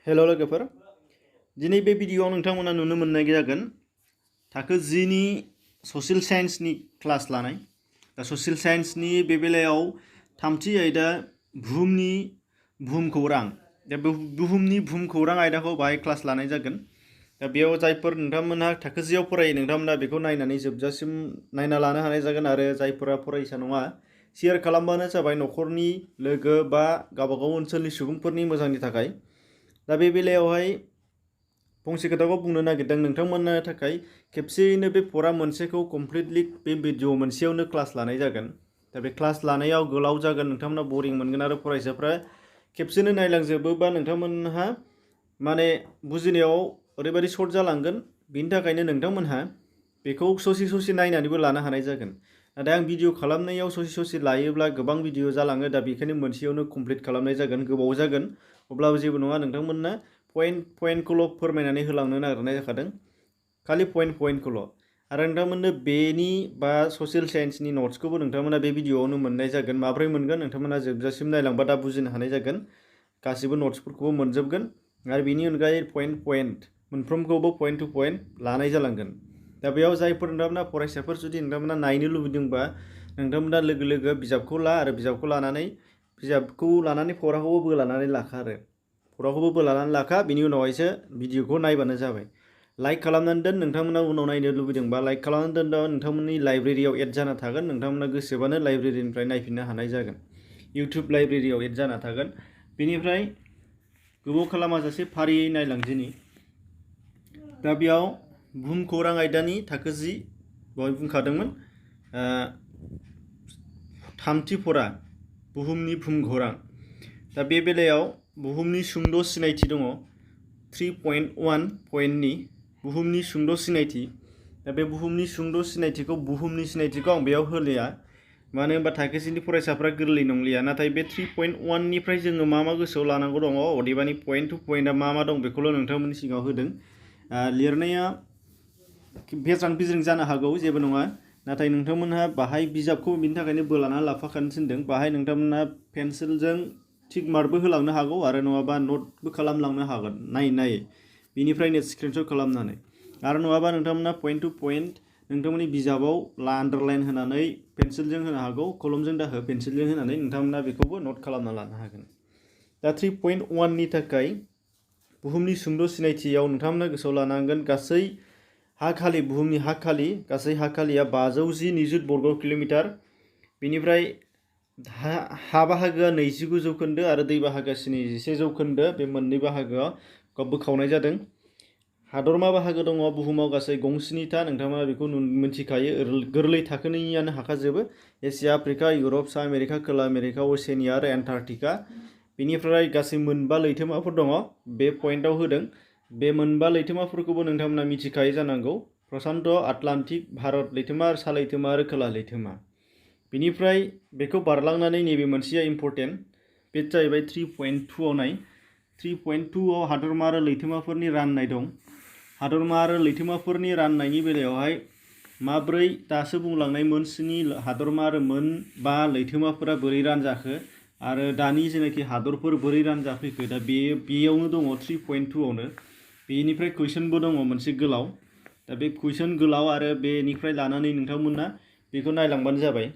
हेल' लोगोफोर, दिनै बे भिडिअआव नोंथांमोना नुनो मोननाय जागोन थाखो 10 नि ससियेल साइन्सनि क्लास लानाय। दा ससियेल साइन्सनि बे बेलायाव थामथि आयदा बुहुमखौरां। दा बुहुमनि बुहुमखौरां आयदाखौ बाहाय क्लास लानाय जागोन। दा बेयाव जायफोर नोंथांमोनहा थाखो 10 आव फरायो नोंथांमोना बेखौ नायनानै जोबजासिम नायना लानो हानाय जागोन आरो जायफोरा फरायसा नङा शेयार खालामबानो जाबाय न'खरनि लोगो बा गावबागाव ओनसोलनि सुबुंफोरनि मोजांनि थाखाय। दा बे बेलायावहाय फंसे खोथाखौ बुंनो नागिरदों नोंथांमोननो थाखाय खेबसेयैनो बे फरा मोनसेखौ कमप्लिटलि बे भिडिअ मोनसेयावनो क्लास लानाय जागोन। दा बे क्लास लानायाव गोलाव जागोन, नोंथांमोना बरिं मोनगोन आरो फरायसाफ्रा खेबसेनो नायलांजोबोबा नोंथांमोनहा माने बुजिनायाव ओरैबायदि सर्ट जालांगोन। बिनि थाखायनो नोंथांमोनहा बेखौ ससे नायनानैबो लानो हानाय जागोन। नाथाय आं भिडिअ खालामनायाव ससे लायोब्ला गोबां भिडिअ जालाङो। दा बेखायनो मोनसेयावनो कमप्लिट खालामनाय जागोन, गोबाव जागोन। अब्लाबो जेबो नङा, नोंथांमोननो पइन्टखौल' फोरमायनानै होलांनो नागिरनाय जाखादों, खालि पइन्टखौल'। आरो नोंथांमोननो बेनि बा ससियेल साइन्सनि नट्सखौबो नोंथांमोना बे भिडिअआवनो मोननाय जागोन। माब्रै मोनगोन नोंथांमोना जोबजासिम नायलांबा दा बुजिनो हानाय जागोन, गासिबो नट्सफोरखौबो मोनजोबगोन। आरो बेनि अनगायै पइन्ट मोनफ्रोमखौबो पइन्ट टु पइन्ट लानाय जालांगोन। दा बेयाव जायफोर नोंथांमोना फरायसाफोर जुदि नोंथांमोना नायनो लुबैदोंबा नोंथांमोना लोगो बिजाबखौ ला आरो बिजाबखौ लानानै फराखौबो बोलानानै लाखा आरो फराखौबो बोलानानै लाखा। बिनि उनावहायसो भिडिअखौ नायबानो जाबाय। लाइक खालामनानै दोन, नोंथांमोना उनाव नायनो लुबैदोंबा लाइक खालामनानै दोनबा नोंथांमोननि लाइब्रेरियाव एड जाना थागोन। नोंथांमोना गोसोबानो लाइब्रेरिनिफ्राय नायफिननो हानाय जागोन। इउटुब लाइब्रेरियाव एड जाना थागोन। बेनिफ्राय गोबाव खालामाजासे फारियै नायलांदिनि। दा बेयाव बुहुमखौरां आयदानि थाखो 10 दहाय बुंखादोंमोन, थामथि फरा बुहुमनि भुमखौरां। दा बे बेलायाव बुहुमनि सुंद' सिनायथि दङ 3.1 पइन्टनि बुहुमनि सुंद' सिनायथि। दा बे बुहुमनि सुंद' सिनायथिखौ आं बेयाव होलिया, मानो होनबा थाखो 10 नि फरायसाफ्रा गोरलै नंलिया। नाथाय बे 3.1 निफ्राय जोङो मा गोसोआव लानांगौ दङ, अदेबानि पइन्ट टु पइन्टआ मा दं बेखौल' नोंथांमोननि सिगाङाव होदों। लिरनाया बेज्रां जानो हागौ, जेबो नङा। नाथाय नोंथांमोनहा बाहाय बिजाबखौ बिनि थाखायनो बोलाना लाफाखानो थिनदों। बाहाय नोंथांमोनहा पेन्सिलजों थिक मार्कबो होलांनो हागौ आरो नङाबा नटबो खालामलांनो हागोन नायै बिनिफ्रायनो स्क्रिनशट खालामनानै। आरो नङाबा नोंथांमोना पइन्ट टु पइन्ट नोंथांमोननि बिजाबाव आन्डारलाइन होनानै पेन्सिलजों होनो हागौ, कलमजों दाहो पेन्सिलजों होनानै नोंथांमोना बेखौबो नट खालामना लानो हागोन। दा 3.1 नि थाखाय बुहुमनि सुंद' सिनायथियाव नोंथांमोना गोसोआव लानांगोन गासै बुहुमनि गासै हा खालिया 510 निजुत बर्ग किल'मिटार। बेनिफ्राय हा बाहागोआ 29 जौखोन्दो आरो दै बाहागोआ 11 जौखोन्दो। बे मोननै बाहागोआव बोखावनाय जादों। हादरमा बाहागो दङ बुहुमाव गासै 7था। नोंथांमोना बेखौ मिथिखायो, गोरलै थाखोनियानो हाखाजोबो। एसिया, आफ्रिका, इउरप, सा आमेरिका, खोला आमेरिका, असेनिया आरो एन्टार्कटिका। बेनिफ्राय गासै 4 लैथोमाफोर दङ, बे पइन्टआव होदों। बे 4 लैथोमाफोरखौबो नोंथांमोना मिथिखायो जानांगौ, प्रशान्त, आटलान्टिक, भारत लैथोमा, सा लैथोमा आरो खोला लैथोमा। बेनिफ्राय बेखौ बारलांनानै नैबे मोनसेया इम्परटेन्ट, बे जाहैबाय 3.2 आव नाय। 3.2 आव हादरमा आरो लैथोमाफोरनि राननाय दं। हादरमा आरो लैथोमाफोरनि राननायनि बेलायावहाय माब्रै दासो बुंलांनाय 7 हादरमा आरो 5 लैथोमाफोरा बोरै रानजाखो आरो दानि जेनाखि हादरफोर बोरै रानजाफैखो, दा बेयावनो दङ 3.2 आवनो। बेनिफ्राय कुइसनबो दङ मोनसे गोलाव। दा बे कुइसन गोलाव आरो बेनिफ्राय लानानै नोंथांमोना बेखौ नायलांबानो जाबाय।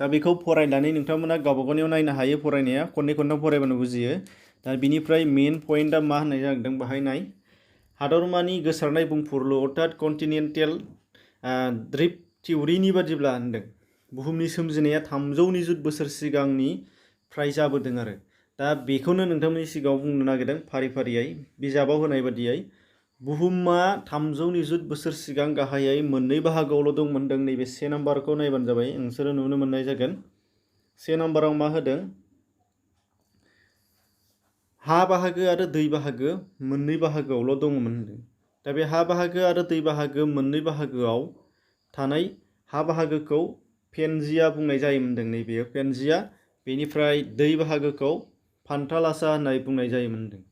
दा बेखौ फरायनानै नोंथांमोना गावबागावनियाव नायनो हायो, फरायनाया खननै खनथाम फरायबानो बुजियो। दा बिनिफ्राय मेन पइन्टआ मा होननाय जादों बाहाय नाय। हादरमानि गोसारनाय बुंफुरलु अर्थात कन्टिनेन्टेल ड्रिफ्ट थिउरिनि बादिब्ला होनदों बुहुमनि सोमजिनाया 300 निजुत बोसोर सिगांनिफ्राय जाबोदों आरो। दा बेखौनो नोंथांमोननि सिगाङाव बुंनो नागिरदों फारियै बिजाबाव होनाय बादियै। बुहुमा 300 निजुत बोसोर सिगां गाहायै 2 बाहागोआवल' दंमोन होनदों। नैबे 1 नाम्बारखौ नायबानो जाबाय, नोंसोरो नुनो मोननाय जागोन। 1 नाम्बाराव मा होदों, हा बाहागो आरो दै बाहागो 2 बाहागोआवल' दंमोन होनदों। दा बे हा बाहागो आरो दै बाहागो 2 बाहागोआव थानाय हा बाहागोखौ पेनजिया बुंनाय जायोमोन होनदों, नैबेयो पेनजिया। बेनिफ्राय दै बाहागोखौ फान्थालासा होननाय बुंनाय जायोमोन होनदों।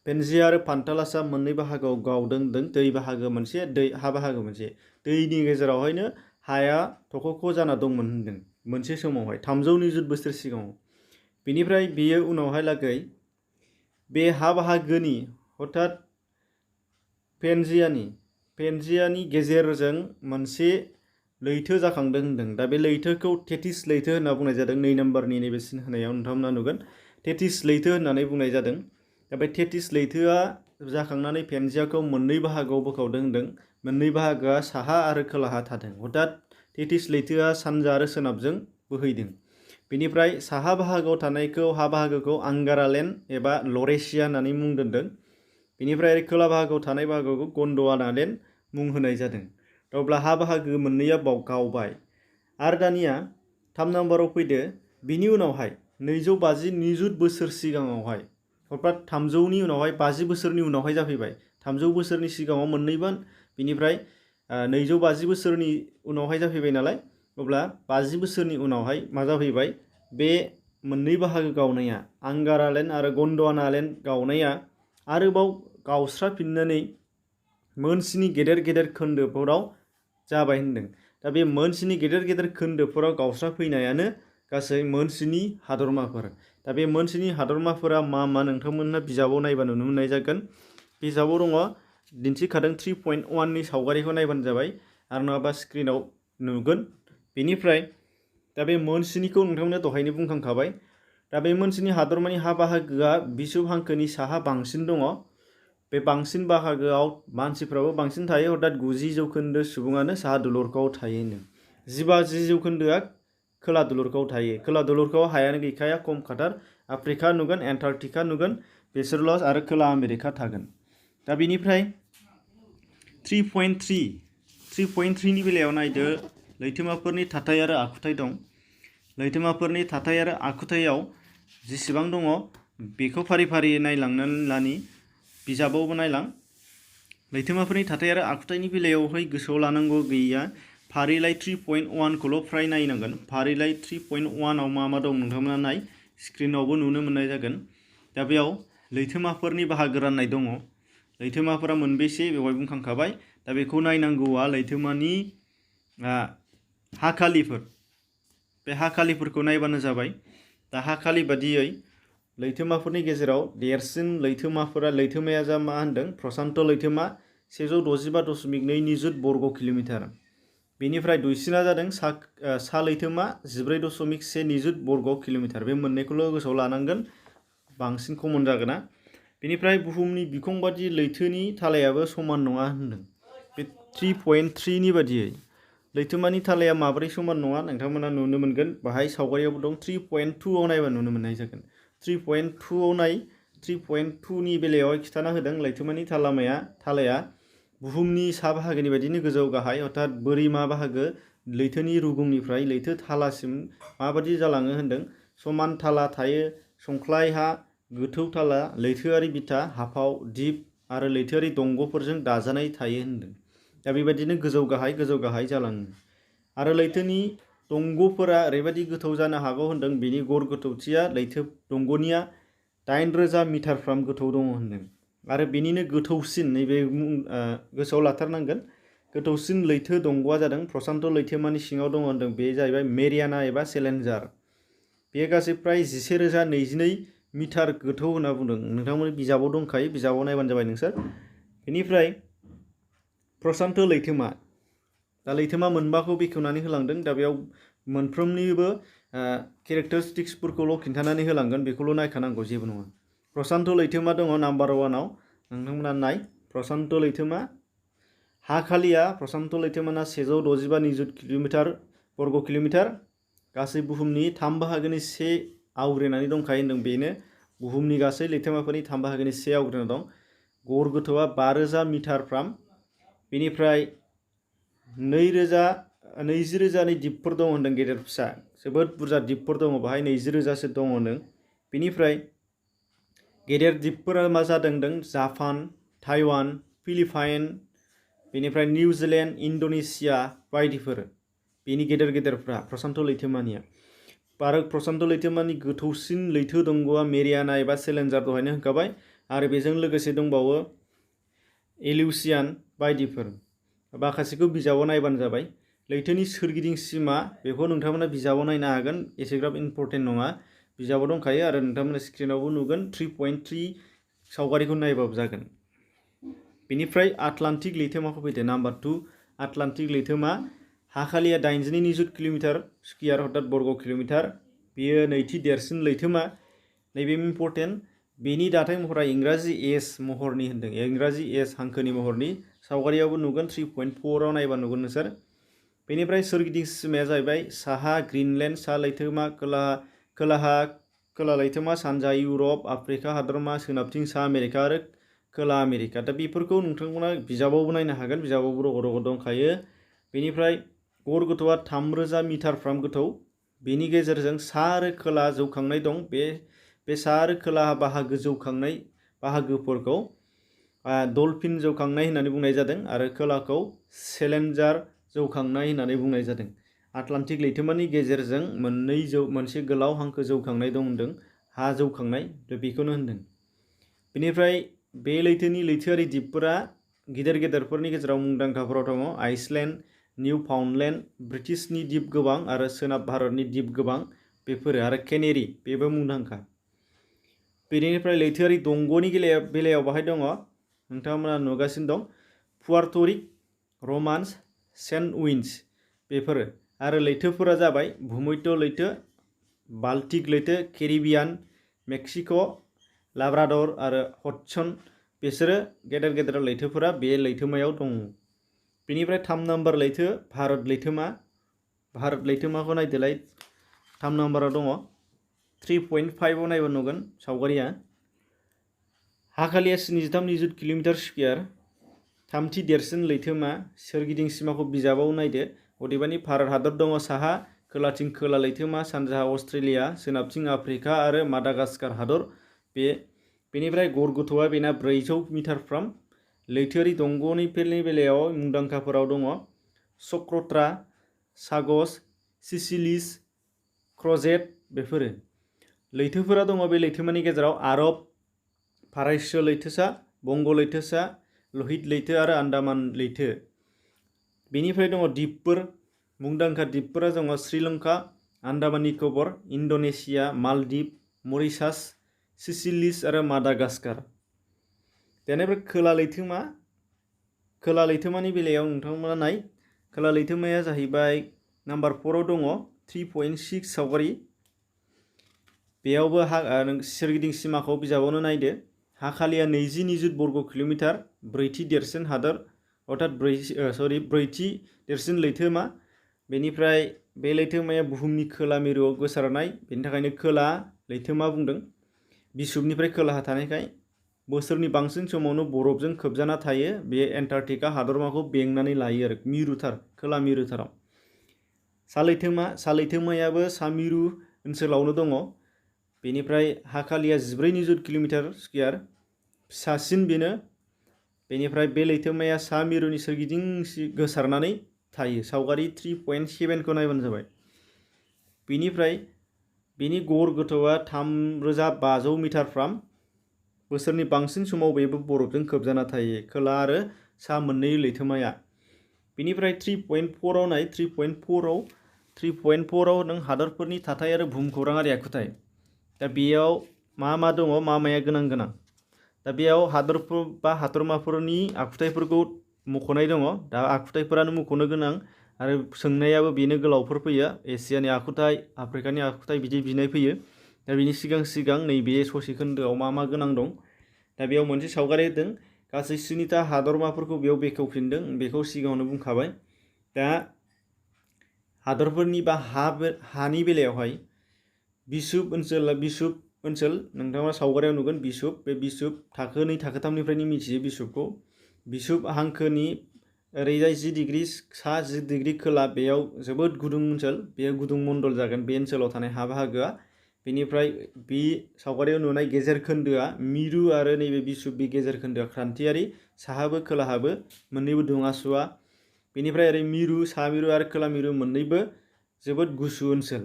पेनजिया आरो फान्थालासा 2 बाहागोआव गावदों होनदों, दै बाहागो मोनसे, हा बाहागो मोनसे। दैनि गेजेरावहायनो हाया थख'ख' जाना दंमोन होनदों मोनसे समावहाय 300 निजुत बोसोर सिगाङाव। बेनिफ्राय बेयो उनावहाय लागै बे हा बाहागोनि हथात पेनजियानि गेजेरजों मोनसे लैथो जाखांदों होनदों। दा बे लैथोखौ टेथिस लैथो होनना बुंनाय जादों। 2 नम्बरनि नैबे सिन होनायाव नोंथांमोना नुगोन टेथिस लैथो होननानै बुंनाय जादों। दा बे टेथिस लैथोआ जाखांनानै पेनजियाखौ मोननै बाहागोआव बोखावदों होनदों। मोननै बाहागोआ साहा आरो खोलाहा थादों। हथात टेथिस लैथोआ सानजा आरो सोनाबजों बोहैदों। बेनिफ्राय साहा बाहागोआव थानायखौ हा बाहागोखौ आंगारालेण्ड एबा लरेशिया होननानै मुं दोनदों। बेनिफ्राय खोला बाहागोआव थानाय बाहागोखौ गन्डवानालेण्ड मुं होनाय जादों। अब्ला हा बाहागो मोननैया गावबाय। आरो दानिया 3 नम्बराव फैदो। बिनि उनावहाय 250 निजुत बोसोर सिगाङावहाय अर्थात 300नि उनावहाय 50 बोसोरनि उनावहाय जाफैबाय। 300 बोसोरनि सिगाङाव मोननैमोन, बिनिफ्राय 250 बोसोरनि उनावहाय जाफैबाय नालाय, अब्ला 50 बोसोरनि उनावहाय मा जाफैबाय, बे मोननै बाहागो गावनाया आंगारालेण्ड आरो गन्डवानालेण्ड गावनाया आरोबाव गावस्राफिननानै मोनस्नि गेदेर गेदेर खोन्दोफोराव जाबाय होनदों। दा बे मोनस्नि गेदेर गेदेर खोन्दोफोराव गावस्राफैनायानो गासै मोनस्नि हादरमाफोर। दा बे मोनस्नि हादरमाफोरा मा नोंथांमोनहा बिजाबाव नायबा नुनो मोननाय जागोन। बिजाबाव दङ, दिन्थिखादों। 3.1नि सावगारिखौ नायबानो जाबाय आरो नङाबा स्क्रिनाव नुगोन। बेनिफ्राय दा बे मोनस्निखौ नोंथांमोना दहायनो बुंखांखाबाय। दा बे मोनस्नि हादरमानि हा बाहागोआ बिषुब हांखोनि साहा बांसिन दङ। बे बांसिन बाहागोआव मानसिफ्राबो बांसिन थायो। अर्थात 90% सुबुङानो साहा दुलुरखौ थायो। 85% खोला दुलुरखौ थायो। खोला दुलुरखौ हायानो गैखाया, खम खाथार। आफ्रिका नुगोन, एन्टार्कटिका नुगोन, बिसोरल' आरो खोला आमेरिका थागोन। दा बेनिफ्राय 3.3नि बेलायाव नायदो, लैथोमाफोरनि थाथाय आरो आखुथाय दं। लैथोमाफोरनि थाथाय आरो आखुथायाव जेसेबां दङ बेखौ फारि फारि नायलांनानै लानि, बिजाबावबो नायलां। लैथोमाफोरनि थाथाय आरो आखुथायनि बेलायावहाय गोसोआव लानांगौ गैया। फारिलाइ 3.1खौल' फ्राय नायनांगोन। फारिलाइ 3.1आव मा दं नोंथांमोना नाय, स्क्रिनावबो नुनो मोननाय जागोन। दा बेयाव लैथोमाफोरनि बाहागो राननाय दङ। लैथोमाफोरा मोनबेसे बेवहाय बुंखांखाबाय। दा बेखौ नायनांगौआ लैथोमानि हा खालिफोर, बे हा खालिफोरखौ नायबानो जाबाय। दा हा खालि बादियै लैथोमाफोरनि गेजेराव देरसिन लैथोमाया जा मा होनदों, प्रशान्त लैथोमा 165.2 निजुत बर्ग किल'मिटार। बेनिफ्राय दुइसिना जादों सा लैथोमा 14.1 निजुत बर्ग किल'मिटार। बे मोननैखौल' गोसोआव लानांगोन, बांसिन कमन जागोना। बेनिफ्राय बुहुमनि बिखं बादि लैथोनि थालायाबो समान नङा होनदों। बे 3.3नि बादियै लैथोमानि थालाया माबोरै समान नङा नोंथांमोना नुनो मोनगोन। बाहाय सावगारियावबो दं। 3.2आव नायबा नुनो मोननाय जागोन। 3.2आव नाय। 3.2नि बेलायाव खिन्थाना होदों लैथोमानि थालाया बुहुमनि सा बाहागोनि बायदिनो गोजौ गाहाय, अर्थात बोरिमा बाहागो लैथोनि रुगुंनिफ्राय लैथो थालासिम माबादि जालाङो होनदों। समान थाला थायो, संख्लाय हा, गोथौ थाला, लैथोआरि बिथा, हाफाव, दिप आरो लैथोआरि दंग'फोरजों दाजानाय थायो होनदों। दा बेबायदिनो गोजौ गाहाय जालाङो। आरो लैथोनि दंग'फोरा ओरैबायदि गोथौ जानो हागौ होनदों। बेनि गड़ गोथौथिया लैथो दंग'निया 8,000 मिटारफ्राम गोथौ दङ होनदों। आरो बेनिनो गोथौसिन, नैबे गोसोआव लाथारनांगोन, गोथौसिन लैथो दंग'आ जादों प्रशान्त लैथोमानि सिङाव दङ होनदों। बे जाहैबाय मेरियाना एबा चेलेन्जार। बेयो गासै प्राय 11,022 मिटार गोथौ होनना बुंदों। नोंथांमोननि बिजाबाव दंखायो, बिजाबाव नायबानो जाबाय नोंसोर। बेनिफ्राय प्रशान्त लैथोमा, दा लैथोमा मोनबाखौ बेखेवनानै होलांदों। दा बेयाव मोनफ्रोमनिबो केरेक्टारिस्टिक्सफोरखौल' खिन्थानानै होलांगोन, बेखौल' नायखानांगौ, जेबो नङा। प्रशान्त लैथोमा दङ नाम्बार 1आव, नोंथांमोना नाय। प्रशान्त लैथोमा हा खालिया प्रशान्त लैथोमाना 165 निजुत बर्ग किल'मिटार। गासै बुहुमनि 3 बाहागोनि 1 आवग्रिनानै दंखायो होनदों। बेनो बुहुमनि गासै लैथोमाफोरनि 3 बाहागोनि 1 आवग्रिना दं। गड़ गोथौआ 5,000 मिटारफ्राम। बेनिफ्राय 20,000नि दिपफोर दं होनदों, गेदेर फिसा जोबोद बुरजा दिपफोर दङ बाहाय, 20,000सो दङ होनदों। बेनिफ्राय गेदेर दिपफोरा मा जादों होनदों, जापान, ताइवान, फिलिपाइन, बेनिफ्राय निउजिलेण्ड, इन्ड'नेसिया बायदिफोर बेनि गेदेरफ्रा प्रशान्त लैथोमानिया। आरो प्रशान्त लैथोमानि गोथौसिन लैथो दंग'आ मेरियाना एबा चेलेन्जार, दहायनो होनखाबाय। आरो बेजों लोगोसे दंबावो एलिउसियान बायदिफोर। माखासेखौ बिजाबाव नायबानो जाबाय। लैथोनि सोरगिदिं सिमा, बेखौ नोंथांमोना बिजाबाव नायनो हागोन, एसेग्राब इम्परटेन्ट नङा, बिजाबाव दंखायो। आरो नोंथांमोना स्क्रिनावबो नुगोन। 3.3 सावगारिखौ नायबाबो जागोन। बेनिफ्राय आटलान्टिक लैथोमाखौ फैदो नाम्बार 2 आटलान्टिक लैथोमा हाखालिया 82 निजुत किल'मिटार स्कुयार अर्थात बर्ग किल'मिटार बेयो नैथि देरसिन लैथोमा नैबे इम्पर्टेन्ट बेनि दाथाय महरा इंराजि एस महरनि होनदों इंराजि एस हांखोनि महरनि सावगारियावबो नुगोन 3.4 आव नायबा नुगोन नोंसोर बेनिफ्राय सोरगिदिं सिमाया जाहैबाय साहा ग्रीनलेण्ड सा लैथोमा खोला लैथोमा सानजा इउरप आफ्रिका हादरमा सोनाबथिं सा आमेरिका आरो खोला आमेरिका दा बेफोरखौ नोंथांमोना बिजाबावबो नायनो हागोन बिजाबावबो रग' रग' दंखायो बेनिफ्राय गर गोथौआ 3000 मिटारफ्राम गोथौ बेनि गेजेरजों सा आरो खोला जौखांनाय दं बे सा आरो खोला बाहागो जौखांनाय बाहागोफोरखौ डलफिन जौखांनाय होननानै बुंनाय जादों आरो खोलाखौ सेलेन्जार जौखांनाय होननानै बुंनाय जादों आटलान्टिक लैथोमानि गेजेरजों मोनसे गोलाव हांखो जौखांनाय दं होनदों हा जौखांनाय बेखौनो होनदों बेनिफ्राय बे लैथोनि लैथोआरि दिपफोरा गिदिर गेदेरफोरनि गेजेराव मुंदांखाफोराव दङ आइसलेण्ड निउफाउन्डलेण्ड ब्रिटिशनि दिप गोबां आरो सोनाब भारतनि दिप गोबां बेफोरो आरो केनेरि बेबो मुंदांखा बेनिफ्राय लैथोआरि दंग'नि बेलायाव बाहाय दङ नोंथांमोना नुगासिनो दं पुवार्ट'रिक रमान्स सेन्ट विन्स बेफोरो आरो लैथोफोरा जाबाय भुमध्य लैथो बाल्टिक लैथो केरिबियान मेक्सिक' लाब्राडर आरो हडसन बिसोरो गेदेर गेदेर लैथोफोरा बे लैथोमायाव दङ बेनिफ्राय 3 नम्बर लैथो भारत लैथोमाखौ नायदोलाय 3 नम्बराव दङ 3.5 आव नायबा नुगोन सावगारिया हाखालिया 73 निजुत किल'मिटार स्कुयार थामथि देरसिन लैथोमा सोरगिदिं सिमाखौ बिजाबाव नायदो अदेबानि भारत हादर दङ साहा खोलाथिं खोला लैथोमा सानजाहा अस्ट्रेलिया सोनाबथिं आफ्रिका आरो मादागास्कार हादर बेनिफ्राय गर गोथौआ बेना 400 मिटारफ्राम लैथोआरि दंग'नि बेलायाव मुंदांखाफोराव दङ सक्रेटा सागस सिसिलिस क्रजेट बेफोरो लैथोफोरा दङ बे लैथोमानि गेजेराव आरब फारस्य लैथोसा बंग लैथोसा लहित लैथो आरो आन्दामान लैथो बेनिफ्राय दङ दिपफोर मुंदांखा दिपफोरा दङ श्रीलंका आन्दामान निकबर इन्ड'नेसिया मालदीप मरिशास सिसिलिस आरो मादागास्कार बेनिफ्राय खोला लैथोमानि बेलायाव नोंथांमोना नाय खोला लैथोमाया जाहैबाय नाम्बार 4 आव दङ 3.6 सावगारि बेयावबो सोरगिदिं सिमाखौ बिजाबावनो नायदो हाखालिया 20 निजुत बर्ग किल'मिटार ब्रैथि देरसिन हादर अर्थात ब्रैथि देरसिन लैथोमा बेनिफ्राय बे लैथोमाया बुहुमनि खोला मिरुआव गोसारनाय बेनि थाखायनो खोला लैथोमा बुंदों बिषुबनिफ्राय खोलाहा थानायखाय बोसोरनि बांसिन समावनो बरफजों खोबजाना थायो बे एन्टार्कटिका हादरमाखौ बेंनानै लायो आरो मिरुथार खोला मिरुथाराव सा लैथोमायाबो सा मिरु ओनसोलावनो दङ बेनिफ्राय हाखालिया 14 निजुत किल'मिटार स्कुयार फिसासिन बेनिफ्राय बे लैथोमाया सा मिरुनि सोरगिदिं गोसारनानै थायो सावगारि 3.7 खौ नायबानो जाबाय बेनिफ्राय बेनि गर गोथौआ 3500 मिटारफ्राम बोसोरनि बांसिन समाव बेबो बरफजों खोबजाना थायो खोला आरो सा मोननै लैथोमाया बेनिफ्राय 3.4 आव नाय 3.4 आव नों हादरफोरनि थाथाय आरो भुमखौराङारि आखुथाय दा बेयाव मा दङ मा माया गोनां दा बेयाव हादरफोर बा हादरमाफोरनि आखुथायफोरखौ मख'नाय दङ दा आखुथायफोरानो मख'नो गोनां आरो सोंनायाबो बेनो गोलावफोर फैयो एसियानि आखुथाय आफ्रिकानि आखुथाय बिदि बिनाय फैयो दा बिनि सिगां नैबे ससे खोन्दोआव मा गोनां दं दा बेयाव मोनसे सावगारि होदों गासै 7टा हादरमाफोरखौ बेयाव बेखेवफिनदों बेखौ सिगाङावनो बुंखाबाय दा हादरफोरनि बा हानि बेलायावहाय बिषुब ओनसोल नोंथाङा सावगारियाव नुगोन बिषुब बे बिषुब थाखो 2 थाखो 3निफ्रायनो मिथियो बिषुबखौ बिषुब हांखोनि ओरैजाय 10 डिग्री सा 10 डिग्री खोला बेयाव जोबोद गुदुं ओनसोल बेयो गुदुं मण्डल जागोन बे ओनसोलाव थानाय हा बाहागोआ बेनिफ्राय बे सावगारियाव नुनाय गेजेर खोन्दोआ मिरु आरो नैबे बिषुबनि गेजेर खोन्दोआ क्रान्तियारि साहाबो खोलाहाबो मोननैबो दुङा सुवा बेनिफ्राय ओरै मिरु सा मिरु आरो खोला मिरु मोननैबो जोबोद गुसु ओनसोल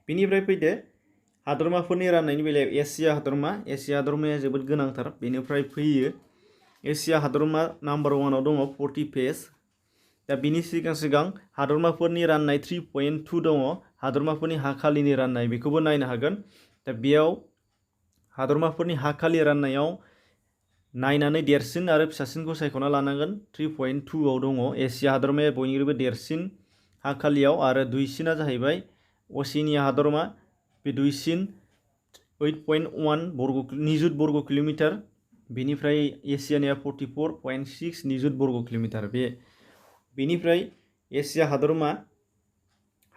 बेनिफ्राय फैदो हादरमाफोरनि राननायनि बेलायाव एसिया हादरमाया जोबोद गोनांथार बेनिफ्राय फैयो एसिया हादरमा नाम्बार 1 आव दङ 40 पेज दा बिनि सिगां हादरमाफोरनि राननाय 3.2 दङ हादरमाफोरनि हाखालिनि राननाय बेखौबो नायनो हागोन दा बेयाव हादरमाफोरनि हा खालि राननायाव नायनानै देरसिन आरो फिसासिनखौ सायख'ना लानांगोन। 3.2 आव दङ एसिया हादरमाया बयनिख्रुइबो देरसिन हा खालियाव आरो दुइसिना जाहैबाय असिनिया हादरमा। बे दुइसिन 8.1 निजुत बर्ग किल'मिटार। बेनिफ्राय एसियानिया 44.6 निजुत बर्ग किल'मिटार। बेनिफ्राय एसिया हादरमा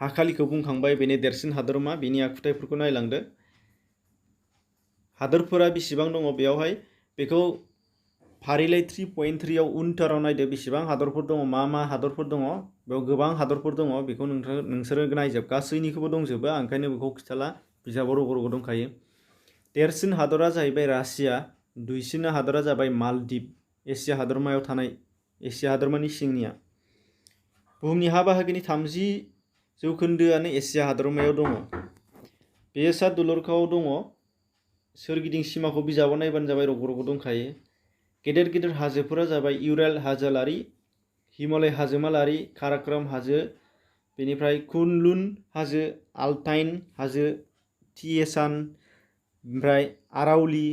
हा खालिखौ बुंखांबाय, बेनि देरसिन हादरमा। बेनि आखुथायफोरखौ नायलांदो। हादोरफोरा बेसेबां दङ बेयावहाय बेखौ फारिलाइ 3.3 आव उनथाराव नायदो बेसेबां हादरफोर दङ, मा हादरफोर दङ। बेयाव गोबां हादरफोर दङ, बेखौ नोंसोरो नायजोब, गासैनिखौबो दंजोबो, आं ओंखायनो बेखौ खिथाला, बिजाबाव रग' दंखायो। देरसिन हादरा जाहैबाय रासिया, दुइसिन हादरा जाबाय मालदीप, एसिया हादरमायाव थानाय, एसिया हादरमानि सिंनिया। बुहुमनि हा बाहागोनि 30% एसिया हादरमायाव दङ। बेयो सा दुलुरखाव दङ। सोरगिदिं सिमाखौ बिजाबाव नायबानो जाबाय, रग' दंखायो। गेदेर गेदेर हाजोफोरा जाबाय इउराल हाजोलारि, हिमालय हाजोमालारि, काराक'राम हाजो, बेनिफ्राय कुनलुन हाजो, आल्टाइन हाजो, थिएसान, ओमफ्राय आरावली।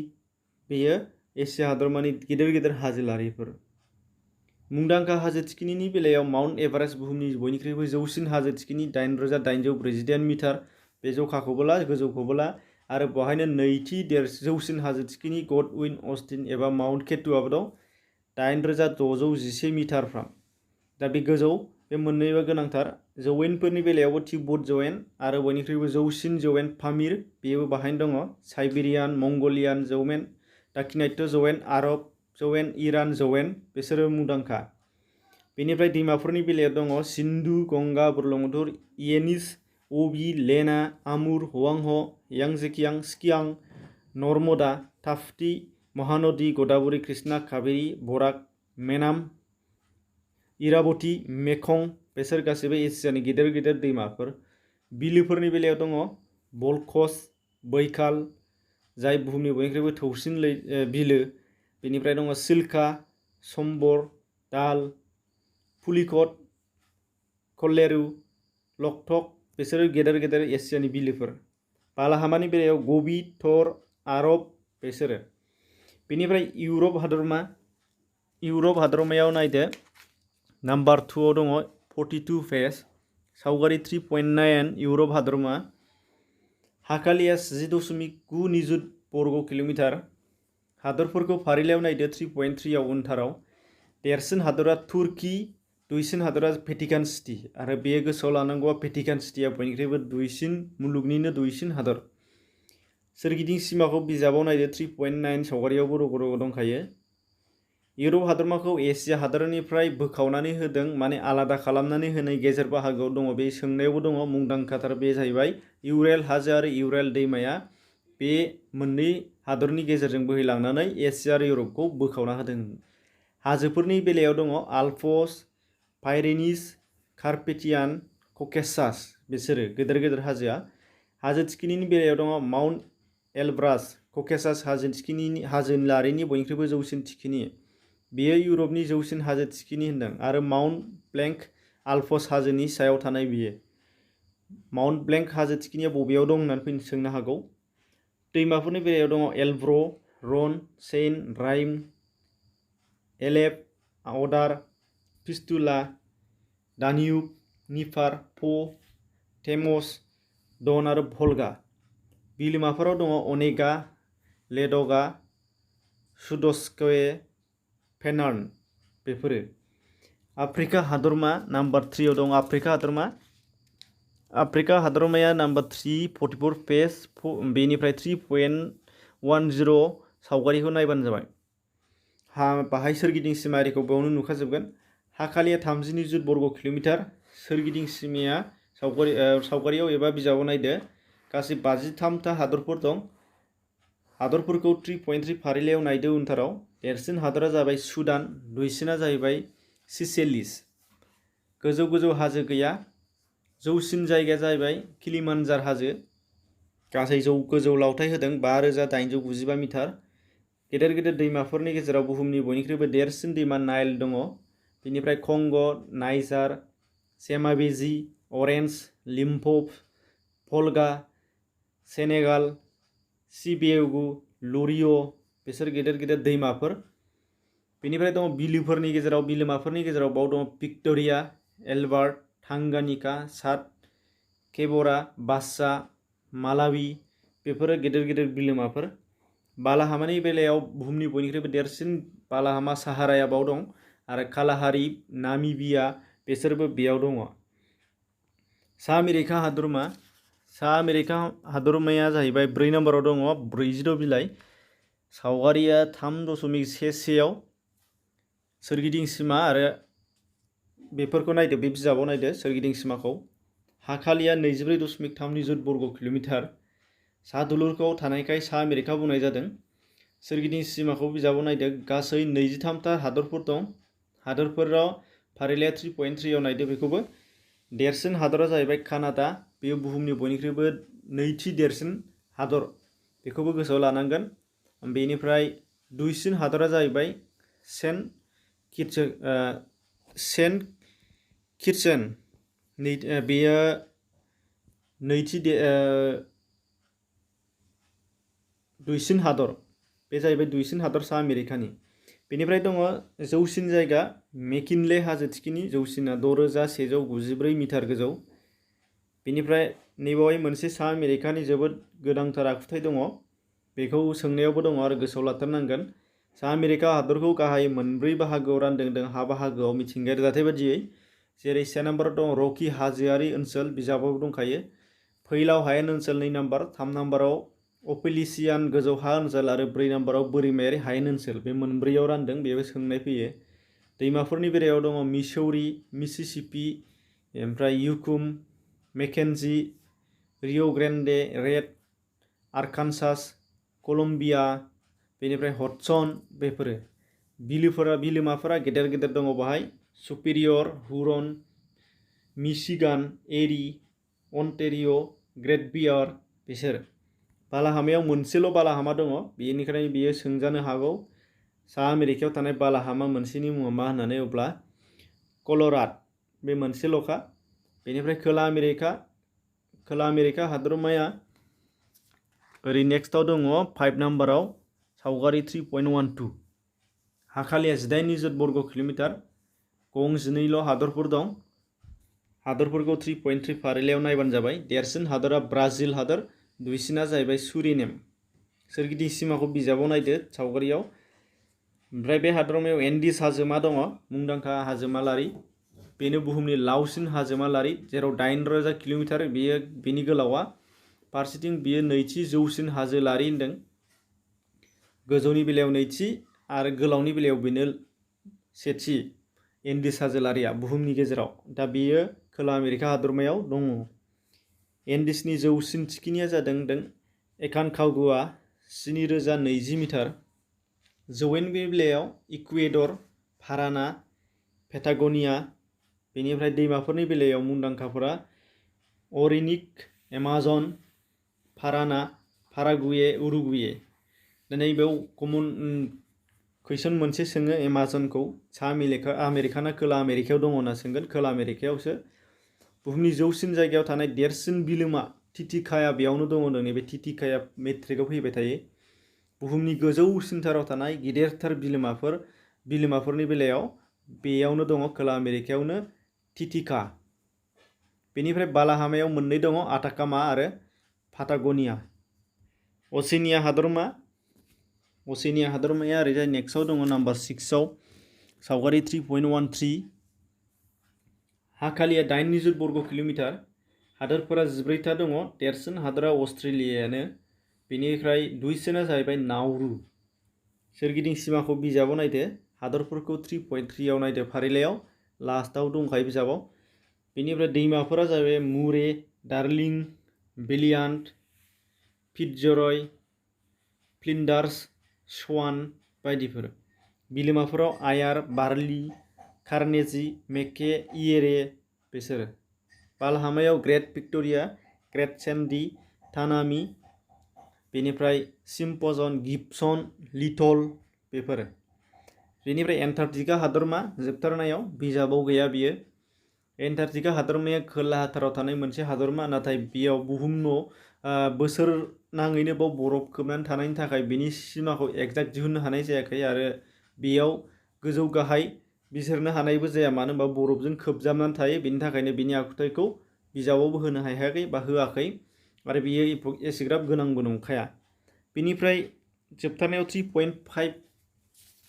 बेयो एसिया हादरमानि गेदेर गेदेर हाजोलारिफोर। मुंदांखा हाजो थिखिनिनि बेलायाव माउन्ट एभारेस्ट, बुहुमनि बयनिख्रुइबो जौसिन हाजो थिखिनि, 8,848 मिटार। बे जखाखौबोला, गोजौखौबोला, आरो बेवहायनो नैथि जौसिन हाजो थिखिनि गडविन अस्टिन एबा माउन्ट केटुआबो दं, 8,611 मिटारफ्राम। दा बे गोजौ, बे मोननैबो गोनांथार। जौयेनफोरनि बेलायावबो तिब्बत जौयेन आरो बयनिख्रुइबो जौसिन जौयेन पामिर, बेबो बाहायनो दङ। साइबेरियान, मंगलियान जौयेन, दाक्षिणात्य जौयेन, आरब जौयेन, इरान जौयेन, बिसोरो मुंदांखा। बेनिफ्राय दैमाफोरनि बेलायाव दङ सिन्धु, गंगा, बुरलुंबुथुर, येनिस, अबि, लेना, आमुर, हुवांह, यांजेकियां, सिकियां, नर्मदा, ताप्ती, महानदी, गदावरी, कृष्णा, कावेरी, बराक, मेनाम, इराबती, मेखं, बिसोर गासैबो एसियानि गेदेर गेदेर दैमाफोर। बिलोफोरनि बेलायाव दङ बलखस, बैकाल, जाय बुहुमनि बयनिख्रुइबो थौसिन बिलो। बेनिफ्राय दङ सिल्का, सम्बर, दाल, पुलिकट, कल्लेरु, लकटक, बिसोरो गेदेर गेदेर एसियानि बिलोफोर। बालाहामानि बेलायाव गबि, थर, आरब, बिसोरो। बेनिफ्राय इउरप हादरमा, इउरप हादरमायाव नायदो नाम्बार 2 आव दङ 42 पेज, सावगारि 3.9। इउरप हादरमा हाखालिया 10.9 निजुत बर्ग किल'मिटार। हादरफोरखौ फारिलाइयाव नायदो 3.3 आव उनथाराव। देरसिन हादरा तुर्की, दुइसिन हादरा भेटिकान सिटि, आरो बेयो गोसोआव लानांगौआ भेटिकान सिटिया बयनिख्रुइबो दुइसिन, मुलुगनिनो दुइसिन हादर। सोरगिदिं सिमाखौ बिजाबाव नायदो 3.9, सावगारियावबो रग' दंखायो। इउरप हादरमाखौ एसिया हादरनिफ्राय बोखावनानै होदों, माने आलादा खालामनानै होनाय गेजेर बाहागोआव दङ। बे सोंनायावबो दङ, मुंदांखाथार, बे जाहैबाय इउरेल हाजो आरो इउरेल दैमाया बे मोननै हादरनि गेजेरजों बोहैलांनानै एसिया आरो इउरपखौ बोखावना होदों। हाजोफोरनि बेलायाव दङ आल्प्स, पाइरेनिस, कार्पेथियान, ककेशास, बिसोरो गेदेर गेदेर हाजोआ। हाजो थिखिनिनि बेलायाव दङ माउन्ट एलब्रास, ककेशास हाजोलारिनि बयनिख्रुइबो जौसिन थिखिनि। बेयो इउरपनि जौसिन हाजो थिखिनि होनदों, आरो माउन्ट ब्लेंक आल्प्स हाजोनि सायाव थानाय बियो। माउन्ट ब्लेंक हाजो थिखिनिया बबेयाव दं होननानै सोंनो हागौ। दैमाफोरनि बेलायाव दङ एल्ब्र, रन, सेइन, राइन, एलेब, अडार, फिस्टुला, दान्यूब, निफार, पो, थेमस, डन आरो भल्गा। बिलोमाफोराव दङ अनेगा, लेडगा, सुदस्कये, फेनार्न, बेफोरो। आफ्रिका हादरमा नाम्बार 3 आव दं आफ्रिका हादरमा। आफ्रिका हादरमाया नाम्बार 3, 44 पेज, बेनिफ्राय 3.10, सावगारिखौ नायबानो जाबाय। बाहाय सोरगिदिं सिमारिखौ बेयावनो नुखाजोबगोन। हाखालिया 30 निजुत बर्ग किल'मिटार। सोरगिदिं सिमाया सावगारियाव एबा बिजाबाव नायदो गासै 53 हादरफोर दं। हादरफोरखौ 3.3 फारिलाइयाव नायदो उनथाराव। देरसिन हादरा जाबाय सुदान, दुइसिना जाहैबाय सिसेलिस। गोजौ गोजौ हाजो गैया। जौसिन जायगाया जाहैबाय किलिमानजार हाजो, गासै गोजौ लावथाइ होदों 5,895 मिटार। गेदेर गेदेर दैमाफोरनि गेजेराव बुहुमनि बयनिख्रुइबो देरसिन दैमा नाइल दङ। बेनिफ्राय कंग, नाइजार, सेमावेजी, अरेन्ज, लिम्प'प, भल्गा, सेनेगाल, सिबिएगु, लरिय' बिसोर गेदेर गेदेर दैमाफोर। बेनिफ्राय दङ बिलोफोरनि गेजेराव बिलोमाफोरनि गेजेराव बाव दङ भिक्ट'रिया, एलबार्ट, टांगानिका, सात केबरा, बास्सा, मालावी बेफोरो गेदेर गेदेर बिलोमाफोर। बालाहामानि बेलायाव बुहुमनि बयनिख्रुइबो देरसिन बालाहामा साहाराया बाव दं आरो कालाहारि, नामिबिया बिसोरबो बेयाव दङ। सा आमेरिका हादरमा। सा आमेरिका हादरमाया जाहैबाय 4 नम्बराव दङ 46 बिलाइ। सावगारिया 3.11 सोरगिदिं सिमा आरो बेफोरखौ नायदो, बे बिजाबाव नायदो सोरगिदिं सिमाखौ। हाखालिया 24.3 बर्ग किल'मिटार। सा दुलुरखौ थानायखाय सा आमेरिका बुंनाय जादों। सोरगिदिं सिमाखौ बिजाबाव नायदो। गासै 23था हादरफोर दं। हादरफोराव फारिलाइया 3.3 आव नायदो बेखौबो। देरसिन हादरा जाहैबाय कानाडा, बेयो बुहुमनि बयनिख्रुइबो नैथि देरसिन हादर, बेखौबो गोसोआव लानांगोन। बेनिफ्राय दुइसिन हादरा जाहैबाय सेन्ट किटसेन, बेयो नैथि दुइसिन हादर, बे जाहैबाय दुइसिन हादर सा आमेरिकानि। बेनिफ्राय दङ जौसिन जायगा मेकिनले हाजो थिखिनि, जौसिना 6194 मिटार गोजौ। बेनिफ्राय नैबावहाय मोनसे सा आमेरिकानि जोबोद गोनांथार आखुथाय दङ, बेखौ सोंनायावबो दङ आरो गोसोआव लाथारनांगोन। सा आमेरिका हादरखौ गाहायै 4 बाहागोआव रानदों हा बाहागोआव मिथिंगायारि जाथाय बादियै। जेरै 1 नम्बराव दं रकि हाजोआरि ओनसोल, बिजाबाव दंखायो। फैलाव हायेन ओनसोल 2 नम्बर, 3 नम्बराव अपेलिसियान गोजौ हा ओनसोल आरो 4 नम्बराव बोरिमायारि हायेन ओनसोल, बे मोनब्रैयाव रानदों, बेबो सोंनाय फैयो। दैमाफोरनि बेलायाव दङ मिसौरी, मिसिसिपि, ओमफ्राय युकुम, मेकेन्जी, रिय' ग्रेन्डे, रेड, आरकानसास, कलम्बिया, बेनिफ्राय हडसन बेफोरो। बिलोमाफोरा गेदेर गेदेर दङ बाहाय सुपिरियर, हुरन, मिशिगान, एरी, अन्टेरिय', ग्रेट बियार बिसोर। बालाहामायाव मोनसेल' बालाहामा दङ, बेनिखायनो बियो सोंजानो हागौ सा आमेरिकायाव थानाय बालाहामा मोनसेनि मुङा मा होननानै, अब्ला कल'राड, बे मोनसेल'खा। बेनिफ्राय खोला आमेरिका हादरमाया ओरै नेक्स्टआव दङ 5 नम्बराव सावगारि 3.12। हाखालिया 18 बर्ग किल'मिटार। गं 12ल' हादरफोर दं। हादरफोरखौ 3.3 फारिलाइयाव नायबानो जाबाय। देरसिन हादरा ब्राजिल हादर, दुइसिना जाहैबाय सुरिनेम। सोरगिदिं सिमाखौ बिजाबाव नायदो सावगारियाव। ओमफ्राय बे हादरमायाव एन्डिस हाजोमा दङ, मुंदांखा हाजोमालारि, बेनो बुहुमनि लावसिन हाजोमालारि, जेराव 8,000 किल'मिटार बेयो बेनि गोलावा। फारसेथिं बियो नैथि जौसिन हाजोलारि होनदों, गोजौनि बेलायाव नैथि आरो गोलावनि बेलायाव बेनो सेथि। एन्डिस हाजोलारिया बुहुमनि गेजेराव, दा बेयो खोला आमेरिका हादरमायाव दङ। एन्डिसनि जौसिन थिखिनिया जादों एकानकागुआ, 7020 मिटार। जौयेननि बेलायाव इकुवेडर, पाराना, पेटागोनिया। बेनिफ्राय दैमाफोरनि बेलायाव मुंदांखाफोरा अरिनिक, एमाजन, पाराना, पारागुवे, उरुगुवे। दा नैबेयाव कमन कुइसन मोनसे सोङो, एमाजनखौ सा आमेरिकाना खोला आमेरिकायाव दङ होनना सोंगोन। खोला आमेरिकायावसो। बुहुमनि जौसिन जायगायाव थानाय देरसिन बिलोमा टिटिकाया बेयावनो दङ होनदों। नैबे टिटिकाया मेट्रिकआव फैबाय थायो। बुहुमनि गोजौसिनथाराव थानाय गिदिरथार बिलोमाफोरनि बेलायाव बेयावनो दङ, खोला आमेरिकायावनो टिटिका। बेनिफ्राय बालाहामायाव मोननै दङ, आटाकामा आरो पाटागोनिया। असेनिया हादरमाया ओरैजाय नेक्स्टआव दङ नाम्बार 6आव सावगारि 3.13। हाखालिया 8 बर्ग किल'मिटार। हादोरफोरा 14था दङ। देरसिन हादरा अस्ट्रेलियायानो। बेनिफ्राय दुइसिना जाहैबाय नाउरु। सोरगिदिं सिमाखौ बिजाबाव नायदो। हादरफोरखौ 3.3 आव नायदो फारिलाइयाव, लास्टआव दंखायो बिजाबाव। बेनिफ्राय दैमाफोरा जाहैबाय मुरे, डार्लिं, बेलियान्ट, फिट्जरय, फ्लिन्डार्स, स्वान बायदिफोर। बिलोमाफोराव आयार, बार्लि, कार्नेजी, मेके, इएरे बिसोरो। बालाहामायाव ग्रेट भिक्ट'रिया, ग्रेट सेन्डी, तानामी, बेनिफ्राय सिम्पसन, गिब्सन, लिटल बेफोरो। बेनिफ्राय एन्टार्कटिका हादरमा जोबथारनायाव, बिजाबाव गैया बियो। एन्टार्कटिका हादरमाया खोलाथाराव थानाय मोनसे हादरमा, नाथाय बेयाव बुहुमाव बोसोर नाङैनो बाव बरफ खोबनानै थानायनि थाखाय बिनि सिमाखौ एक्जाक्ट दिहुननो हानाय जायाखै आरो बेयाव गोजौ गाहाय बिजिरनो हानायबो जाया मानो होनबा बरफजों खोबजाबनानै थायो बेनि थाखायनो बिनि आखुथायखौ बिजाबावबो होनो हायाखै बा होआखै आरो बियो एसेग्राब गोनांबो नंखाया। बिनिफ्राय जोबथारनायाव 3.5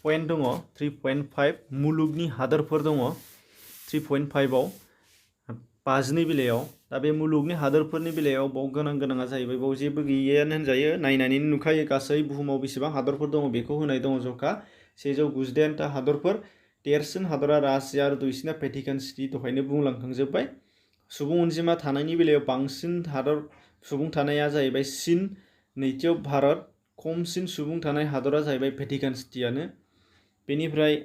पइन्ट दङ 3.5 मुलुगनि हादोरफोर दङ 3.5 आव 5नि बेलायाव दा बे मुलुगनि हादोरफोरनि बेलायाव बाव गोनाङा जाहैबाय बाव जेबो गैयानो होनजायो नायनानैनो नुखायो गासै बुहुमाव बेसेबां हादरफोर दङ बेखौ होनाय दङ जखा 198टा हादरफोर देरसिन हादरा रासिया आरो दुइसिना भेटिकान सिटि दहायनो बुंलांखांजोब्बाय। सुबुं अनजिमा थानायनि बेलायाव बांसिन हादर सुबुं थानाया जाहैबाय चीन, नैथियाव भारत, खमसिन सुबुं थानाय हादरा जाहैबाय भेटिकान सिटियानो। बेनिफ्राय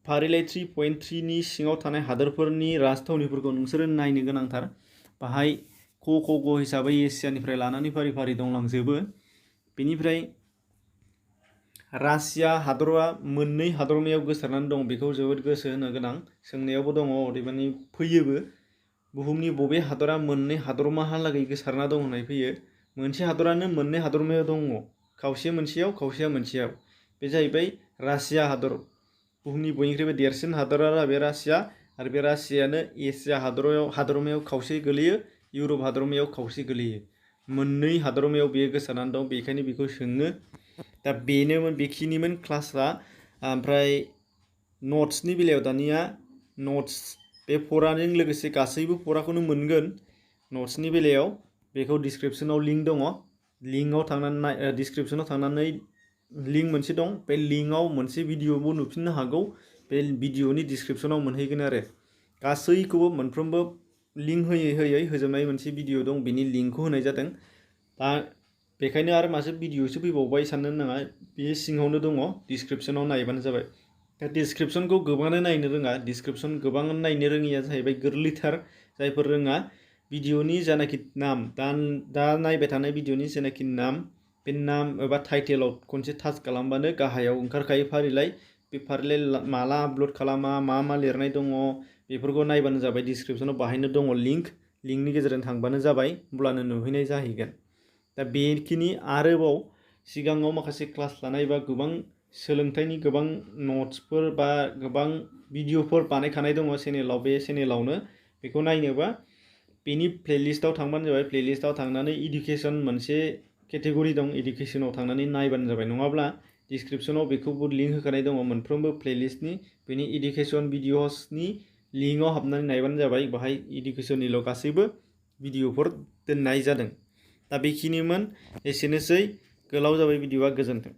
फारिलाइ 3.3 नि सिङाव थानाय हादोरफोरनि राजथावनिफोरखौ नोंसोरो नायनो गोनांथार बाहाय क हिसाबै एसियानिफ्राय लानानै फारि फारि दंलांजोबो। बेनिफ्राय रासिया हादरा मोननै हादरमायाव गोसारनानै दं बेखौ जोबोद गोसो होनो गोनां सोंनायावबो दङ अदेबानि फैयोबो बुहुमनि बबे हादरा मोननै हादरमाहालागै गोसारना दं होननाय फैयो। मोनसे हादरानो मोननै हादरमायाव दङ खावसे मोनसेयाव खावसेया मोनसेयाव बे जाहैबाय रासिया हादर बुहुमनि बयनिख्रुइबो देरसिन हादरा जाबाय रासिया आरो बे रासियानो एसिया हादरमायाव खावसे गोलैयो इउरप हादरमायाव खावसे गोलैयो मोननै हादरमायाव बेयो गोसारनानै दं बेखायनो बेखौ सोङो। दा बेखिनिमोन क्लासआ ओमफ्राय नट्सनि बेलायाव दानिया नट्स बे फराजों लोगोसे गासैबो फराखौनो मोनगोन नट्सनि बेलायाव बेखौ डिसक्रिपसनाव लिंक दङ लिंकआव थांनानै डिसक्रिपसनाव थांनानै लिंक मोनसे दं बे लिंकआव मोनसे भिडिअबो नुफिननो हागौ बे भिडिअनि डिसक्रिपसनाव मोनहैगोन आरो गासैखौबो मोनफ्रोमबो लिंक होयै होजोबनाय मोनसे भिडिअ दं बेनि लिंकखौ होनाय जादों। दा बेखायनो आरो मासे भिडिअसो फैबावबाय साननो नाङा बे सिङावनो दङ डिसक्रिपसनाव नायबानो जाबाय। दा डिसक्रिपसनखौ गोबाङानो नायनो रोङा डिसक्रिपसन गोबाङानो नायनो रोङिया जाहैबाय गोरलैथार जायफोर रोङा भिडिअनि जानाखि नाम दा नायबाय थानाय भिडिअनि जेनाखि नाम बे नाम एबा टाइटेलाव खनसे टाच खालामबानो गाहायाव ओंखारखायो फारिलाइ बे फारिलाइ माला आपल'ड खालामा मा लिरनाय दङ बेफोरखौ नायबानो जाबाय डिसक्रिपसनाव बाहायनो दङ लिंकनि गेजेरजों थांबानो जाबाय अब्लानो नुहैनाय जाहैगोन। दा बेखिनि आरोबाव सिगाङाव माखासे क्लास लानाय बा गोबां सोलोंथाइनि गोबां नट्सफोर बा गोबां भिडिअफोर बानायखानाय दङ चेनेलाव बे चेनेलावनो बेखौ नायनोबा बेनि प्लेलिस्टआव थांबानो जाबाय प्लेलिस्टआव थांनानै इडुकेसन मोनसे केटेगरि दं इडुकेसनाव थांनानै नायबानो जाबाय नङाब्ला डिसक्रिपसनाव बेखौबो लिंक होखानाय दङ मोनफ्रोमबो प्लेलिस्टनि बेनि इडुकेसन भिडिअसनि लिंकआव हाबनानै नायबानो जाबाय बाहाय इडुकेसननिल' गासैबो भिडिअफोर दोननाय जादों। दा बेखिनिमोन एसेनोसै गोलाव जाबाय भिडिअआ गोजोन्थों।